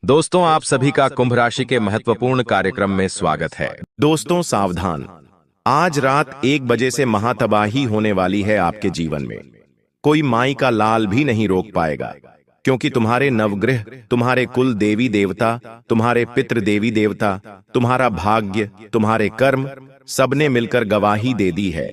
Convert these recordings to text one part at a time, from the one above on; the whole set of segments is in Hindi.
दोस्तों, आप सभी का कुंभ राशि के महत्वपूर्ण कार्यक्रम में स्वागत है। दोस्तों सावधान, आज रात 1 बजे से महातबाही होने वाली है आपके जीवन में। कोई माई का लाल भी नहीं रोक पाएगा, क्योंकि तुम्हारे नवग्रह, तुम्हारे कुल देवी देवता, तुम्हारे पितृ देवी देवता, तुम्हारा भाग्य, तुम्हारे कर्म, सबने मिलकर गवाही दे दी है।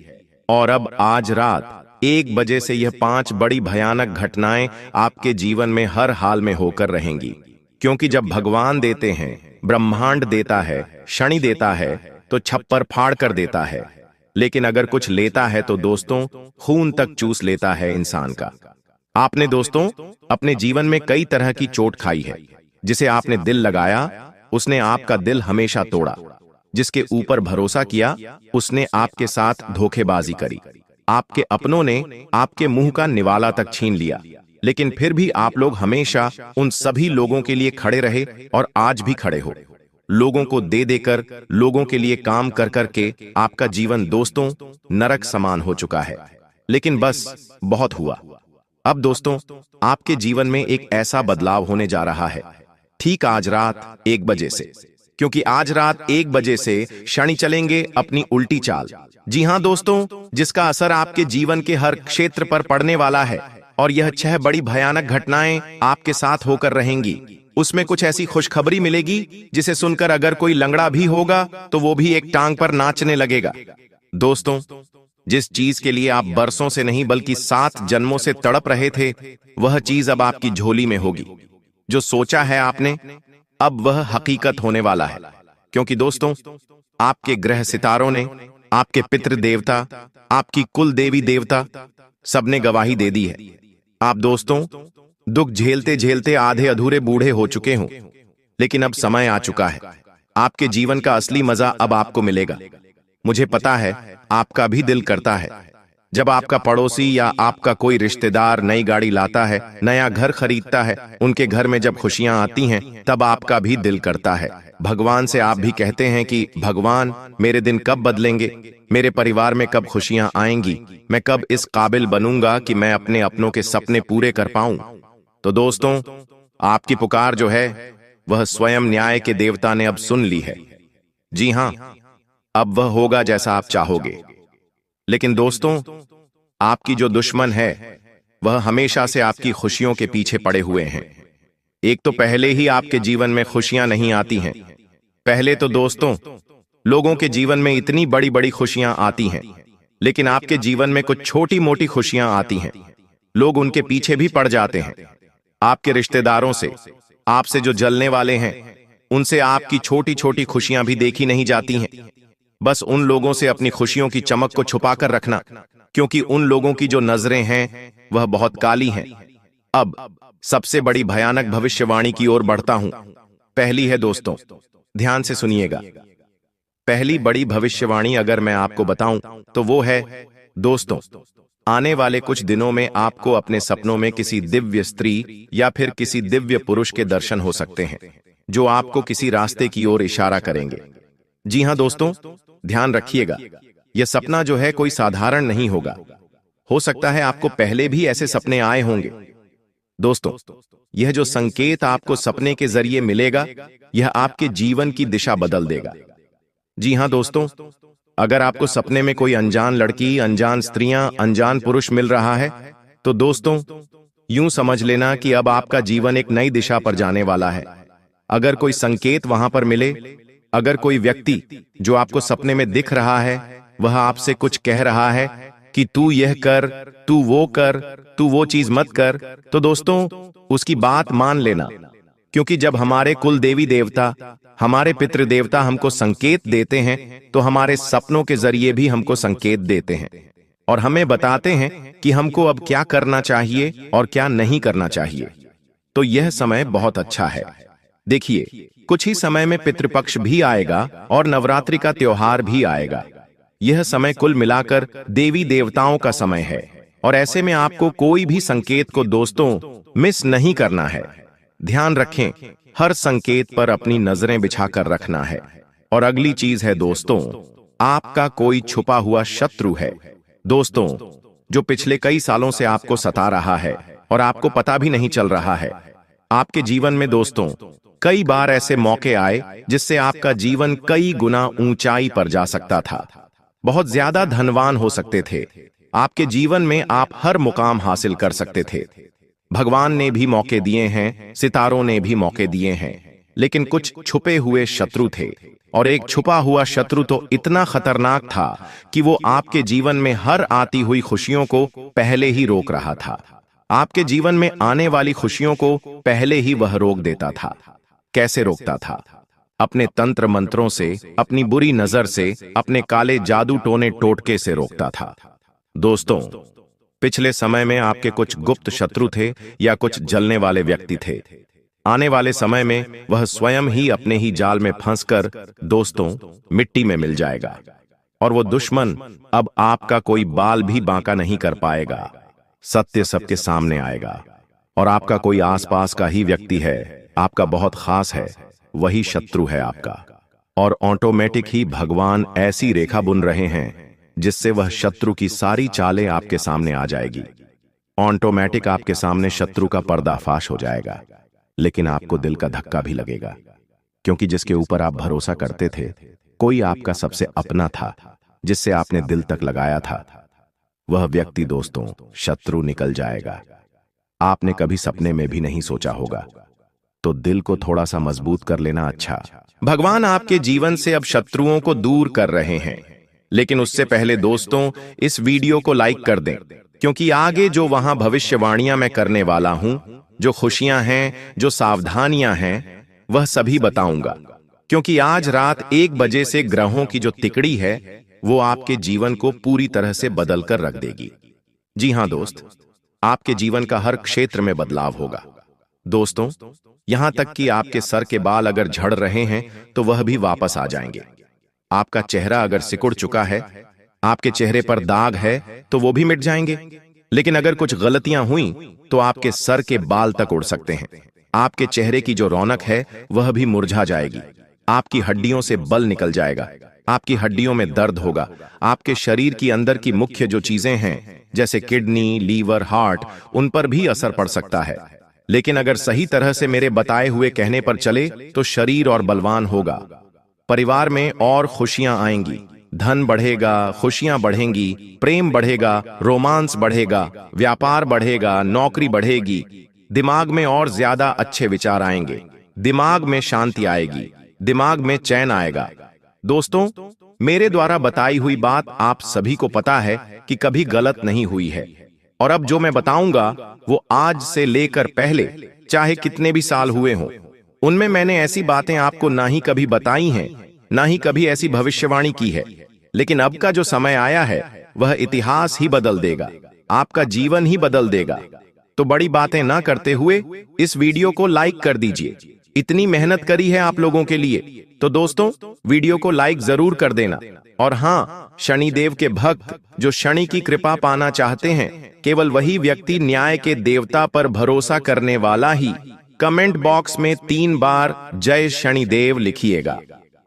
और अब आज रात 1 बजे से यह 5 बड़ी भयानक घटनाएं आपके जीवन में हर हाल में होकर रहेंगी। क्योंकि जब भगवान देते हैं, ब्रह्मांड देता है, शनि देता है, तो छप्पर फाड़ कर देता है। लेकिन अगर कुछ लेता है तो दोस्तों खून तक चूस लेता है इंसान का। आपने दोस्तों अपने जीवन में कई तरह की चोट खाई है। जिसे आपने दिल लगाया, उसने आपका दिल हमेशा तोड़ा। जिसके ऊपर भरोसा किया, उसने आपके साथ धोखेबाजी करी। आपके अपनों ने आपके मुंह का निवाला तक छीन लिया, लेकिन फिर भी आप लोग हमेशा उन सभी लोगों के लिए खड़े रहे और आज भी खड़े हो। लोगों को दे देकर, लोगों के लिए काम कर करके आपका जीवन दोस्तों नरक समान हो चुका है। लेकिन बस बहुत हुआ। अब दोस्तों आपके जीवन में एक ऐसा बदलाव होने जा रहा है, ठीक आज रात 1 बजे से। क्योंकि आज रात 1 बजे से शनि चलेंगे अपनी उल्टी चाल। जी हां दोस्तों, जिसका असर आपके जीवन के हर क्षेत्र पर पड़ने वाला है। और यह 6 बड़ी भयानक घटनाएं आपके साथ होकर रहेंगी। उसमें कुछ ऐसी खुशखबरी मिलेगी जिसे सुनकर अगर कोई लंगड़ा भी होगा तो वो भी एक टांग पर नाचने लगेगा। दोस्तों, जिस चीज के लिए आप बरसों से नहीं बल्कि 7 जन्मों से तड़प रहे थे, वह चीज अब आपकी झोली में होगी। जो सोचा है आपने, अब वह हकीकत होने वाला है। क्योंकि दोस्तों आपके ग्रह सितारों ने, आपके पितृ देवता, आपकी कुल देवी देवता, सबने गवाही दे दी है। आप दोस्तों दुख झेलते झेलते आधे अधूरे बूढ़े हो चुके हों, लेकिन अब समय आ चुका है। आपके जीवन का असली मजा अब आपको मिलेगा। मुझे पता है आपका भी दिल करता है, जब आपका पड़ोसी या आपका कोई रिश्तेदार नई गाड़ी लाता है, नया घर खरीदता है, उनके घर में जब खुशियां आती हैं, तब आपका भी दिल करता है। भगवान से आप भी कहते हैं कि भगवान, मेरे दिन कब बदलेंगे, मेरे परिवार में कब खुशियां आएंगी, मैं कब इस काबिल बनूंगा कि मैं अपने अपनों के सपने पूरे कर पाऊं। तो दोस्तों आपकी पुकार जो है वह स्वयं न्याय के देवता ने अब सुन ली है। जी हां, अब वह होगा जैसा आप चाहोगे। लेकिन दोस्तों आपकी जो दुश्मन है वह हमेशा से आपकी खुशियों के पीछे पड़े हुए हैं। एक तो पहले ही आपके जीवन में खुशियां नहीं आती हैं। पहले तो दोस्तों लोगों के जीवन में इतनी बड़ी बड़ी खुशियां आती हैं, लेकिन आपके जीवन में कुछ छोटी मोटी खुशियां आती हैं। लोग उनके पीछे भी पड़ जाते हैं। आपके रिश्तेदारों से, आपसे जो जलने वाले हैं, उनसे आपकी छोटी छोटी खुशियां भी देखी नहीं जाती हैं। बस उन लोगों से अपनी खुशियों की चमक को छुपा कर रखना, क्योंकि उन लोगों की जो नजरें हैं वह बहुत काली हैं। अब सबसे बड़ी भयानक भविष्यवाणी की ओर बढ़ता हूं। पहली है दोस्तों, ध्यान से सुनिएगा। पहली बड़ी भविष्यवाणी अगर मैं आपको बताऊं तो वो है दोस्तों, आने वाले कुछ दिनों में आपको अपने सपनों में किसी दिव्य स्त्री या फिर किसी दिव्य पुरुष के दर्शन हो सकते हैं, जो आपको किसी रास्ते की ओर इशारा करेंगे। जी हां दोस्तों, ध्यान रखिएगा, यह सपना जो है कोई साधारण नहीं होगा। हो सकता है आपको पहले भी ऐसे सपने आए होंगे। दोस्तों यह जो संकेत आपको सपने के जरिए मिलेगा, यह आपके जीवन की दिशा बदल देगा। जी हां दोस्तों, अगर आपको सपने में कोई अनजान लड़की, अनजान स्त्रियां, अनजान पुरुष मिल रहा है, तो दोस्तों यूं समझ लेना कि अब आपका जीवन एक नई दिशा पर जाने वाला है। अगर कोई संकेत वहां पर मिले, अगर कोई व्यक्ति जो आपको सपने में दिख रहा है वह आपसे कुछ कह रहा है कि तू यह कर, तू वो कर, तू वो चीज मत कर, तो दोस्तों उसकी बात मान लेना। क्योंकि जब हमारे कुल देवी देवता, हमारे पितृ देवता हमको संकेत देते हैं, तो हमारे सपनों के जरिए भी हमको संकेत देते हैं और हमें बताते हैं कि हमको अब क्या करना चाहिए और क्या नहीं करना चाहिए। तो यह समय बहुत अच्छा है। देखिए, कुछ ही समय में पितृपक्ष भी आएगा और नवरात्रि का त्योहार भी आएगा। यह समय कुल मिलाकर देवी देवताओं का समय है, और ऐसे में आपको कोई भी संकेत को दोस्तों मिस नहीं करना है। ध्यान रखें, हर संकेत पर अपनी नजरें बिछाकर रखना है। और अगली चीज है दोस्तों, आपका कोई छुपा हुआ शत्रु है दोस्तों, जो पिछले कई सालों से आपको सता रहा है और आपको पता भी नहीं चल रहा है। आपके जीवन में दोस्तों कई बार ऐसे मौके आए जिससे आपका जीवन कई गुना ऊंचाई पर जा सकता था। बहुत ज्यादा धनवान हो सकते थे। आपके जीवन में आप हर मुकाम हासिल कर सकते थे। भगवान ने भी मौके दिए हैं, सितारों ने भी मौके दिए हैं, लेकिन कुछ छुपे हुए शत्रु थे। और एक छुपा हुआ शत्रु तो इतना खतरनाक था कि वो आपके जीवन में हर आती हुई खुशियों को पहले ही रोक रहा था। आपके जीवन में आने वाली खुशियों को पहले ही वह रोक देता था। कैसे रोकता था? अपने तंत्र मंत्रों से, अपनी बुरी नजर से, अपने काले जादू टोने टोटके से रोकता था। दोस्तों, पिछले समय में आपके कुछ गुप्त शत्रु थे या कुछ जलने वाले व्यक्ति थे। आने वाले समय में वह स्वयं ही अपने ही जाल में फंसकर दोस्तों मिट्टी में मिल जाएगा। और वो दुश्मन अब आपका कोई बाल भी बांका नहीं कर पाएगा। सत्य सबके सामने आएगा और आपका कोई आसपास का ही व्यक्ति है, आपका बहुत खास है, वही शत्रु है आपका। और ऑटोमेटिक ही भगवान ऐसी रेखा बुन रहे हैं जिससे वह शत्रु की सारी चालें आपके सामने आ जाएगी। ऑटोमेटिक आपके सामने शत्रु का पर्दाफाश हो जाएगा। लेकिन आपको दिल का धक्का भी लगेगा, क्योंकि जिसके ऊपर आप भरोसा करते थे, कोई आपका सबसे अपना था, जिससे आपने दिल तक लगाया था, वह व्यक्ति दोस्तों शत्रु निकल जाएगा। आपने कभी सपने में भी नहीं सोचा होगा। तो दिल को थोड़ा सा मजबूत कर लेना अच्छा। भगवान आपके जीवन से अब शत्रुओं को दूर कर रहे हैं। लेकिन उससे पहले दोस्तों इस वीडियो को लाइक कर दें, क्योंकि आगे जो वहां भविष्यवाणियां मैं करने वाला हूं, जो खुशियां हैं, जो सावधानियां हैं, वह सभी बताऊंगा। क्योंकि आज रात 1 बजे से ग्रहों की जो तिकड़ी है वो आपके जीवन को पूरी तरह से बदल कर रख देगी। जी हां दोस्त, आपके जीवन का हर क्षेत्र में बदलाव होगा। दोस्तों, यहां तक कि आपके सर के बाल अगर झड़ रहे हैं तो वह भी वापस आ जाएंगे। आपका चेहरा अगर सिकुड़ चुका है, आपके चेहरे पर दाग है, तो वो भी मिट जाएंगे। लेकिन अगर कुछ गलतियां हुई तो आपके सर के बाल तक उड़ सकते हैं। आपके चेहरे की जो रौनक है वह भी मुरझा जाएगी। आपकी हड्डियों से बल निकल जाएगा। आपकी हड्डियों में दर्द होगा। आपके शरीर की अंदर की मुख्य जो चीजें हैं, जैसे किडनी, लीवर, हार्ट, उन पर भी असर पड़ सकता है। लेकिन अगर सही तरह से मेरे बताए हुए कहने पर चले तो शरीर और बलवान होगा। परिवार में और खुशियां आएंगी, धन बढ़ेगा, खुशियां बढ़ेंगी, प्रेम बढ़ेगा, रोमांस बढ़ेगा, व्यापार बढ़ेगा, नौकरी बढ़ेगी। दिमाग में और ज्यादा अच्छे विचार आएंगे, दिमाग में शांति आएगी, दिमाग में चैन आएगा। दोस्तों, मेरे द्वारा बताई हुई बात आप सभी को पता है कि कभी गलत नहीं हुई है। और अब जो मैं बताऊंगा वो आज से लेकर पहले चाहे कितने भी साल हुए हों, उनमें मैंने ऐसी बातें आपको ना ही कभी बताई हैं, ना ही कभी ऐसी भविष्यवाणी की है। लेकिन अब का जो समय आया है वह इतिहास ही बदल देगा, आपका जीवन ही बदल देगा। तो बड़ी बातें ना करते हुए इस वीडियो को लाइक कर दीजिए। इतनी मेहनत करी है आप लोगों के लिए, तो दोस्तों वीडियो को लाइक जरूर कर देना। और हाँ, शनिदेव के भक्त जो शनि की कृपा पाना चाहते हैं, केवल वही व्यक्ति न्याय के देवता पर भरोसा करने वाला ही कमेंट बॉक्स में 3 बार जय शनिदेव लिखिएगा।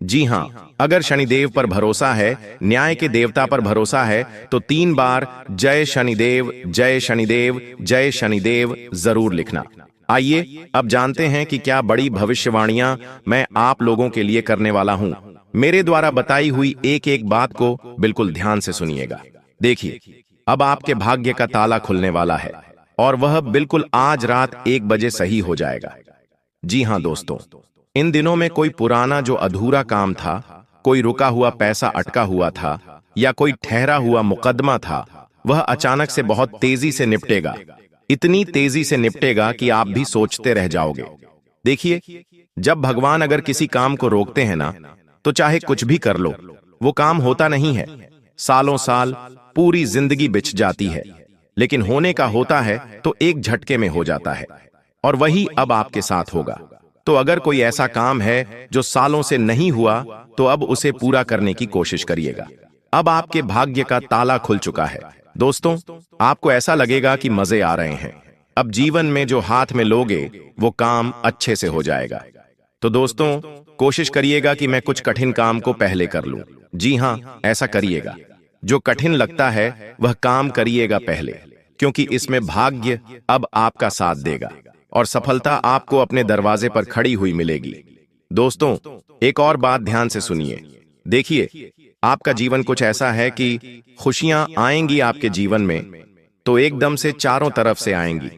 जी हाँ, अगर शनिदेव पर भरोसा है, न्याय के देवता पर भरोसा है, तो 3 बार जय शनिदेव, जय शनिदेव, जय शनिदेव जरूर लिखना। आइए अब जानते हैं कि क्या बड़ी भविष्यवाणियां मैं आप लोगों के लिए करने वाला हूं। मेरे द्वारा बताई हुई एक एक बात को बिल्कुल ध्यान से सुनिएगा। देखिए, अब आपके भाग्य का ताला खुलने वाला है और वह बिल्कुल आज रात 1 बजे सही हो जाएगा। जी हां दोस्तों, इन दिनों में कोई पुराना जो अधूरा काम था, कोई रुका हुआ पैसा अटका हुआ था या कोई ठहरा हुआ मुकदमा था, वह अचानक से बहुत तेजी से निपटेगा। इतनी तेजी से निपटेगा कि आप भी सोचते रह जाओगे। देखिए, जब भगवान अगर किसी काम को रोकते हैं ना, तो चाहे कुछ भी कर लो, वो काम होता नहीं है। सालों साल, पूरी जिंदगी बिछ जाती है, लेकिन होने का होता है तो एक झटके में हो जाता है। और वही अब आपके साथ होगा। तो अगर कोई ऐसा काम है जो सालों से नहीं हुआ, तो अब उसे पूरा करने की कोशिश करिएगा। अब आपके भाग्य का ताला खुल चुका है। दोस्तों, आपको ऐसा लगेगा कि मजे आ रहे हैं। अब जीवन में जो हाथ में लोगे वो काम अच्छे से हो जाएगा। तो दोस्तों, कोशिश करिएगा कि मैं कुछ कठिन काम को पहले कर लूं। जी हां, ऐसा करिएगा। जो कठिन लगता है वह काम करिएगा पहले, क्योंकि इसमें भाग्य अब आपका साथ देगा। और सफलता आपको अपने दरवाजे पर खड़ी हुई मिलेगी। दोस्तों, एक और बात ध्यान से सुनिए। देखिए, आपका जीवन कुछ ऐसा है कि खुशियां आएंगी आपके जीवन में तो एकदम से चारों तरफ से आएंगी,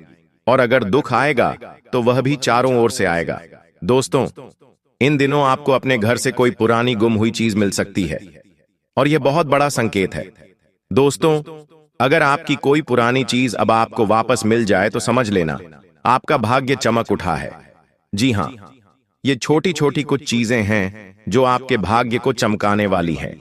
और अगर दुख आएगा तो वह भी चारों ओर से आएगा। दोस्तों, इन दिनों आपको अपने घर से कोई पुरानी गुम हुई चीज मिल सकती है, और यह बहुत बड़ा संकेत है। दोस्तों, अगर आपकी कोई पुरानी चीज अब आपको वापस मिल जाए तो समझ लेना आपका भाग्य चमक उठा है। जी हां, ये छोटी छोटी कुछ चीजें हैं जो आपके भाग्य को चमकाने वाली हैं।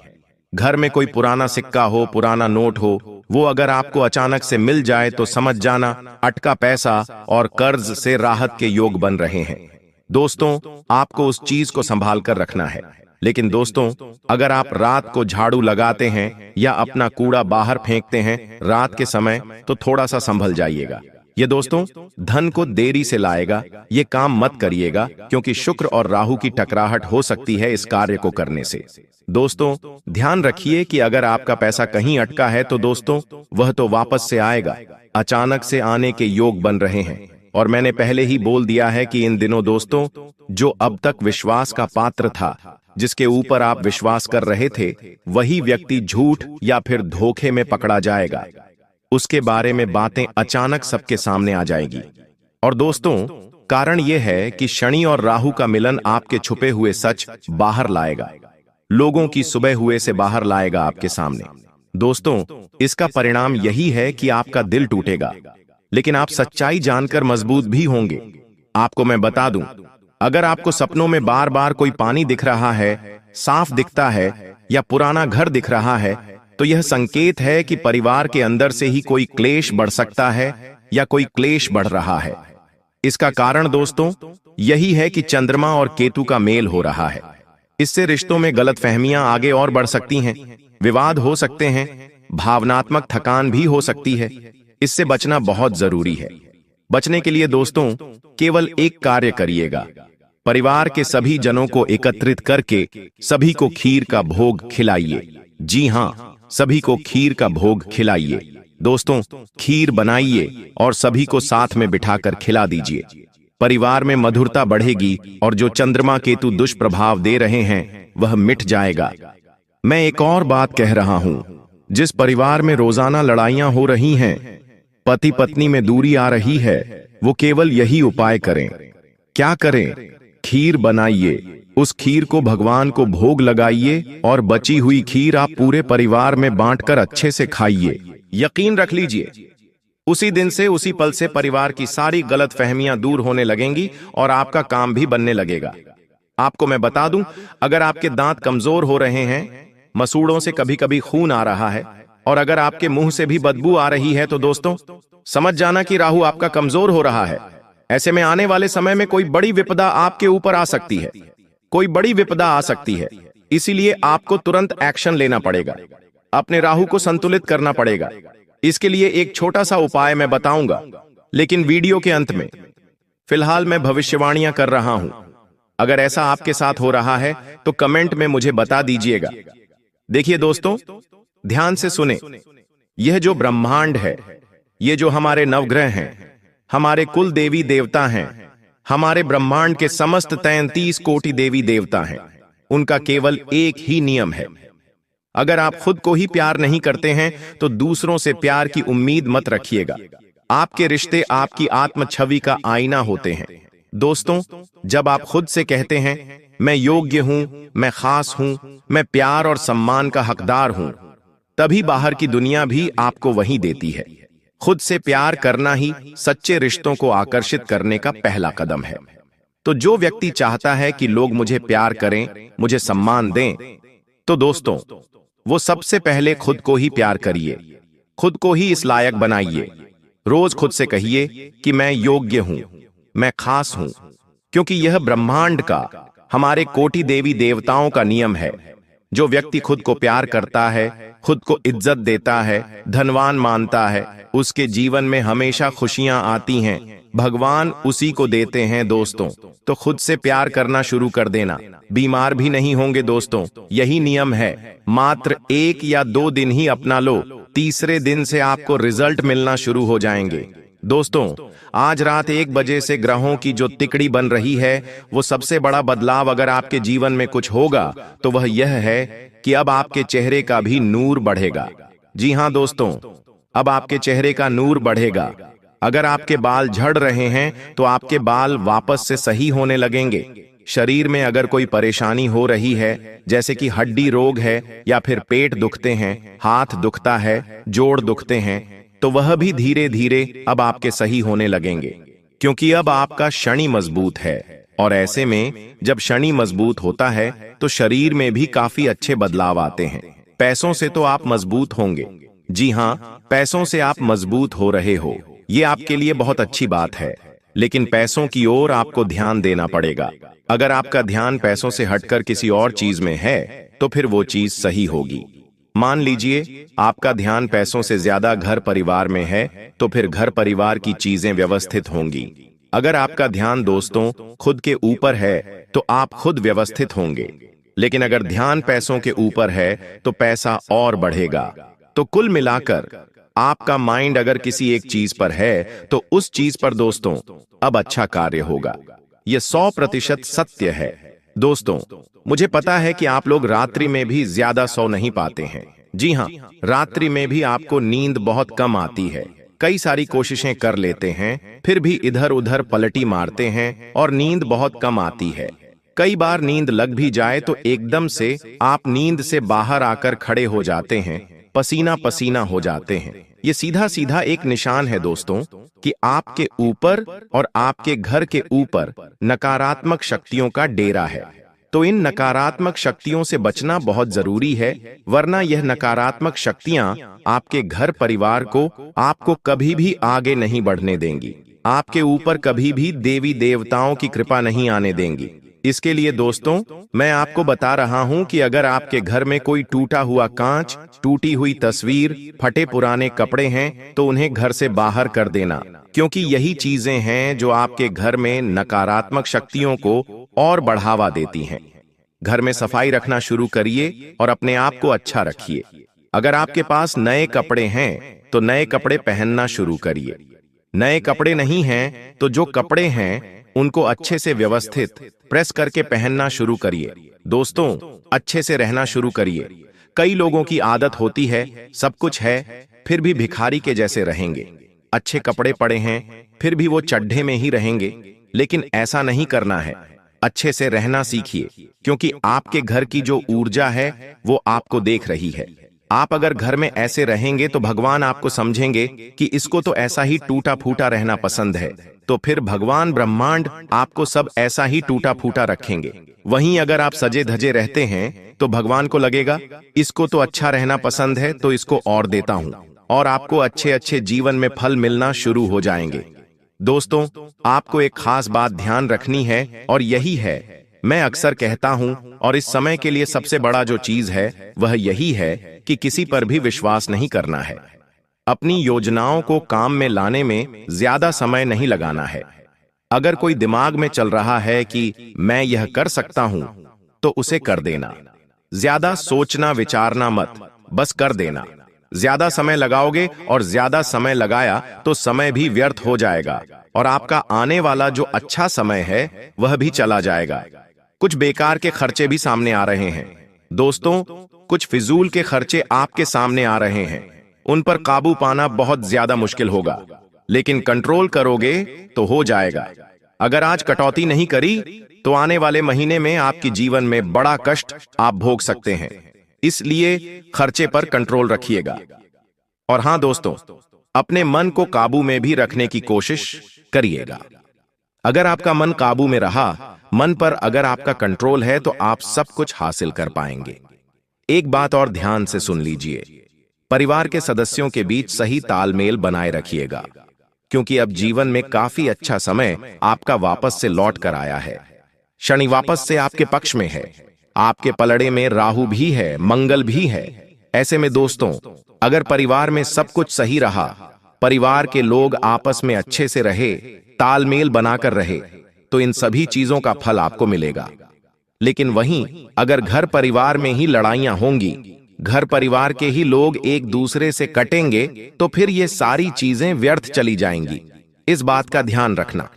घर में कोई पुराना सिक्का हो, पुराना नोट हो, वो अगर आपको अचानक से मिल जाए तो समझ जाना अटका पैसा और कर्ज से राहत के योग बन रहे हैं। दोस्तों, आपको उस चीज को संभाल कर रखना है। लेकिन दोस्तों, अगर आप रात को झाड़ू लगाते हैं या अपना कूड़ा बाहर फेंकते हैं रात के समय, तो थोड़ा सा संभल जाइएगा। ये दोस्तों धन को देरी से लाएगा। ये काम मत करिएगा, क्योंकि शुक्र और राहु की टकराहट हो सकती है इस कार्य को करने से। दोस्तों, ध्यान रखिए कि अगर आपका पैसा कहीं अटका है तो दोस्तों वह तो वापस से आएगा। अचानक से आने के योग बन रहे हैं, और मैंने पहले ही बोल दिया है कि इन दिनों दोस्तों जो अब तक विश्वास का पात्र था, जिसके ऊपर आप विश्वास कर रहे थे, वही व्यक्ति झूठ या फिर धोखे में पकड़ा जाएगा। उसके बारे में बातें अचानक सबके सामने आ जाएगी। और दोस्तों, कारण यह है कि शनि और राहु का मिलन आपके छुपे हुए सच बाहर लाएगा, लोगों की सुबह हुए से बाहर लाएगा आपके सामने। दोस्तों, इसका परिणाम यही है कि आपका दिल टूटेगा, लेकिन आप सच्चाई जानकर मजबूत भी होंगे। आपको मैं बता दूं, अगर आपको सपनों में बार बार कोई पानी दिख रहा है, साफ दिखता है, या पुराना घर दिख रहा है, तो यह संकेत है कि परिवार के अंदर से ही कोई क्लेश बढ़ सकता है या कोई क्लेश बढ़ रहा है। इसका कारण दोस्तों यही है कि चंद्रमा और केतु का मेल हो रहा है। इससे रिश्तों में गलतफहमियां आगे और बढ़ सकती हैं, विवाद हो सकते हैं, भावनात्मक थकान भी हो सकती है। इससे बचना बहुत जरूरी है। बचने के लिए दोस्तों केवल एक कार्य करिएगा। परिवार के सभी जनों को एकत्रित करके सभी को खीर का भोग खिलाइए। जी हां, सभी को खीर का भोग खिलाइए। दोस्तों, खीर बनाइए और सभी को साथ में बिठाकर खिला दीजिए। परिवार में मधुरता बढ़ेगी और जो चंद्रमा केतु दुष्प्रभाव दे रहे हैं वह मिट जाएगा। मैं एक और बात कह रहा हूं, जिस परिवार में रोजाना लड़ाइयां हो रही हैं, पति पत्नी में दूरी आ रही है, वो केवल यही उपाय करें। क्या करें? खीर बनाइए, उस खीर को भगवान को भोग लगाइए और बची हुई खीर आप पूरे परिवार में बांटकर अच्छे से खाइए। यकीन रख लीजिए, उसी दिन से, उसी पल से परिवार की सारी गलतफहमियां दूर होने लगेंगी और आपका काम भी बनने लगेगा। आपको मैं बता दूं, अगर आपके दांत कमजोर हो रहे हैं, मसूड़ों से कभी कभी खून आ रहा है, और अगर आपके मुंह से भी बदबू आ रही है, तो दोस्तों समझ जाना कि राहु आपका कमजोर हो रहा है। ऐसे में आने वाले समय में कोई बड़ी विपदा आपके ऊपर आ सकती है, कोई बड़ी विपदा आ सकती है। इसीलिए आपको तुरंत एक्शन लेना पड़ेगा, अपने राहु को संतुलित करना पड़ेगा। इसके लिए एक छोटा सा उपाय मैं बताऊंगा, लेकिन वीडियो के अंत में। फिलहाल मैं भविष्यवाणियां कर रहा हूं। अगर ऐसा आपके साथ हो रहा है तो कमेंट में मुझे बता दीजिएगा। देखिए दोस्तों, ध्यान से सुने। यह जो ब्रह्मांड है, ये जो हमारे नवग्रह हैं, हमारे कुल देवी देवता हैं, हमारे ब्रह्मांड के समस्त 33 कोटि देवी देवता हैं, उनका केवल एक ही नियम है। अगर आप खुद को ही प्यार नहीं करते हैं तो दूसरों से प्यार की उम्मीद मत रखिएगा। आपके रिश्ते आपकी आत्म छवि का आईना होते हैं। दोस्तों, जब आप खुद से कहते हैं मैं योग्य हूं, मैं खास हूं, मैं प्यार और सम्मान का हकदार हूं, तभी बाहर की दुनिया भी आपको वही देती है। खुद से प्यार करना ही सच्चे रिश्तों को आकर्षित करने का पहला कदम है। तो जो व्यक्ति चाहता है कि लोग मुझे प्यार करें, मुझे सम्मान दें, तो दोस्तों वो सबसे पहले खुद को ही प्यार करिए, खुद को ही इस लायक बनाइए। रोज खुद से कहिए कि मैं योग्य हूं, मैं खास हूं, क्योंकि यह ब्रह्मांड का, हमारे कोटि देवी देवताओं का नियम है। जो व्यक्ति खुद को प्यार करता है, खुद को इज्जत देता है, धनवान मानता है, उसके जीवन में हमेशा खुशियां आती हैं। भगवान उसी को देते हैं दोस्तों। तो खुद से प्यार करना शुरू कर देना, बीमार भी नहीं होंगे दोस्तों। यही नियम है, मात्र 1 या 2 दिन ही अपना लो, तीसरे दिन से आपको रिजल्ट मिलना शुरू हो जाएंगे। दोस्तों, आज रात 1 बजे से ग्रहों की जो तिकड़ी बन रही है, वो सबसे बड़ा बदलाव अगर आपके जीवन में कुछ होगा तो वह यह है कि अब आपके चेहरे का भी नूर बढ़ेगा। जी हां दोस्तों, अब आपके चेहरे का नूर बढ़ेगा। अगर आपके बाल झड़ रहे हैं तो आपके बाल वापस से सही होने लगेंगे। शरीर में अगर कोई परेशानी हो रही है, जैसे कि हड्डी रोग है या फिर पेट दुखते हैं, हाथ दुखता है, जोड़ दुखते हैं, तो वह भी धीरे धीरे अब आपके सही होने लगेंगे, क्योंकि अब आपका शनि मजबूत है। और ऐसे में जब शनि मजबूत होता है तो शरीर में भी काफी अच्छे बदलाव आते हैं। पैसों से तो आप मजबूत होंगे। जी हां, पैसों से आप मजबूत हो रहे हो, ये आपके लिए बहुत अच्छी बात है। लेकिन पैसों की ओर आपको ध्यान देना पड़ेगा। अगर आपका ध्यान पैसों से हटकर किसी और चीज में है तो फिर वो चीज सही होगी। मान लीजिए आपका ध्यान पैसों से ज्यादा घर परिवार में है, तो फिर घर परिवार की चीजें व्यवस्थित होंगी। अगर आपका ध्यान दोस्तों खुद के ऊपर है तो आप खुद व्यवस्थित होंगे। लेकिन अगर ध्यान पैसों के ऊपर है तो पैसा और बढ़ेगा। तो कुल मिलाकर आपका माइंड अगर किसी एक चीज पर है तो उस चीज पर दोस्तों अब अच्छा कार्य होगा। यह 100% सत्य है। दोस्तों, मुझे पता है कि आप लोग रात्रि में भी ज्यादा सो नहीं पाते हैं। जी हां, रात्रि में भी आपको नींद बहुत कम आती है। कई सारी कोशिशें कर लेते हैं, फिर भी इधर उधर पलटी मारते हैं और नींद बहुत कम आती है। कई बार नींद लग भी जाए तो एकदम से आप नींद से बाहर आकर खड़े हो जाते हैं, पसीना पसीना हो जाते हैं। ये सीधा सीधा एक निशान है दोस्तों कि आपके ऊपर और आपके घर के ऊपर नकारात्मक शक्तियों का डेरा है। तो इन नकारात्मक शक्तियों से बचना बहुत जरूरी है, वरना यह नकारात्मक शक्तियां आपके घर परिवार को आपको कभी भी आगे नहीं बढ़ने देंगी। आपके ऊपर कभी भी देवी देवताओं की कृपा नहीं आने देंगी। इसके लिए दोस्तों मैं आपको बता रहा हूं कि अगर आपके घर में कोई टूटा हुआ कांच, टूटी हुई तस्वीर, फटे पुराने कपड़े हैं तो उन्हें घर से बाहर कर देना, क्योंकि यही चीजें हैं जो आपके घर में नकारात्मक शक्तियों को और बढ़ावा देती हैं। घर में सफाई रखना शुरू करिए और अपने आप को अच्छा रखिए। अगर आपके पास नए कपड़े हैं तो नए कपड़े पहनना शुरू करिए। नए कपड़े नहीं हैं तो जो कपड़े हैं उनको अच्छे से व्यवस्थित प्रेस करके पहनना शुरू करिए। दोस्तों, अच्छे से रहना शुरू करिए। कई लोगों की आदत होती है, सब कुछ है फिर भी भिखारी के जैसे रहेंगे। अच्छे कपड़े पड़े हैं फिर भी वो चड्ढे में ही रहेंगे, लेकिन ऐसा नहीं करना है। अच्छे से रहना सीखिए, क्योंकि आपके घर की जो ऊर्जा है वो आपको देख रही है। आप अगर घर में ऐसे रहेंगे तो भगवान आपको समझेंगे कि इसको तो ऐसा ही टूटा फूटा रहना पसंद है, तो फिर भगवान ब्रह्मांड आपको सब ऐसा ही टूटा फूटा रखेंगे। वहीं अगर आप सजे धजे रहते हैं तो भगवान को लगेगा इसको तो अच्छा रहना पसंद है तो इसको और देता हूं, और आपको अच्छे अच्छे जीवन में फल मिलना शुरू हो जाएंगे। दोस्तों, आपको एक खास बात ध्यान रखनी है और यही है, मैं अक्सर कहता हूं और इस समय के लिए सबसे बड़ा जो चीज है वह यही है कि किसी पर भी विश्वास नहीं करना है। अपनी योजनाओं को काम में लाने में ज्यादा समय नहीं लगाना है। अगर कोई दिमाग में चल रहा है कि मैं यह कर सकता हूं तो उसे कर देना। ज्यादा सोचना विचारना मत, बस कर देना। ज्यादा समय लगाओगे और ज्यादा समय लगाया तो समय भी व्यर्थ हो जाएगा और आपका आने वाला जो अच्छा समय है वह भी चला जाएगा। कुछ बेकार के खर्चे भी सामने आ रहे हैं। दोस्तों, कुछ फिजूल के खर्चे आपके सामने आ रहे हैं। उन पर काबू पाना बहुत ज्यादा मुश्किल होगा, लेकिन कंट्रोल करोगे तो हो जाएगा। अगर आज कटौती नहीं करी तो आने वाले महीने में आपके जीवन में बड़ा कष्ट आप भोग सकते हैं। इसलिए खर्चे पर कंट्रोल रखिएगा। और हां दोस्तों, अपने मन को काबू में भी रखने की कोशिश करिएगा। अगर आपका मन काबू में रहा, मन पर अगर आपका कंट्रोल है तो आप सब कुछ हासिल कर पाएंगे। एक बात और ध्यान से सुन लीजिए, परिवार के सदस्यों के बीच सही तालमेल बनाए रखिएगा, क्योंकि अब जीवन में काफी अच्छा समय आपका वापस से लौट कर आया है। शनि वापस से आपके पक्ष में है, आपके पलड़े में राहु भी है, मंगल भी है। ऐसे में दोस्तों, अगर परिवार में सब कुछ सही रहा, परिवार के लोग आपस में अच्छे से रहे, तालमेल बनाकर रहे, तो इन सभी चीजों का फल आपको मिलेगा। लेकिन वहीं अगर घर परिवार में ही लड़ाइयां होंगी, घर परिवार के ही लोग एक दूसरे से कटेंगे तो फिर ये सारी चीजें व्यर्थ चली जाएंगी। इस बात का ध्यान रखना।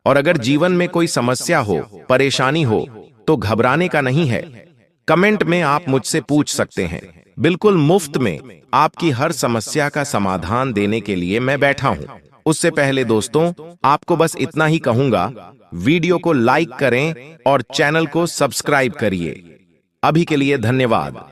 और अगर जीवन में कोई समस्या हो, परेशानी हो, तो घबराने का नहीं है। कमेंट में आप मुझसे पूछ सकते हैं। बिल्कुल मुफ्त में आपकी हर समस्या का समाधान देने के लिए मैं बैठा हूं। उससे पहले दोस्तों, आपको बस इतना ही कहूंगा, वीडियो को लाइक करें और चैनल को सब्सक्राइब करिए। अभी के लिए धन्यवाद।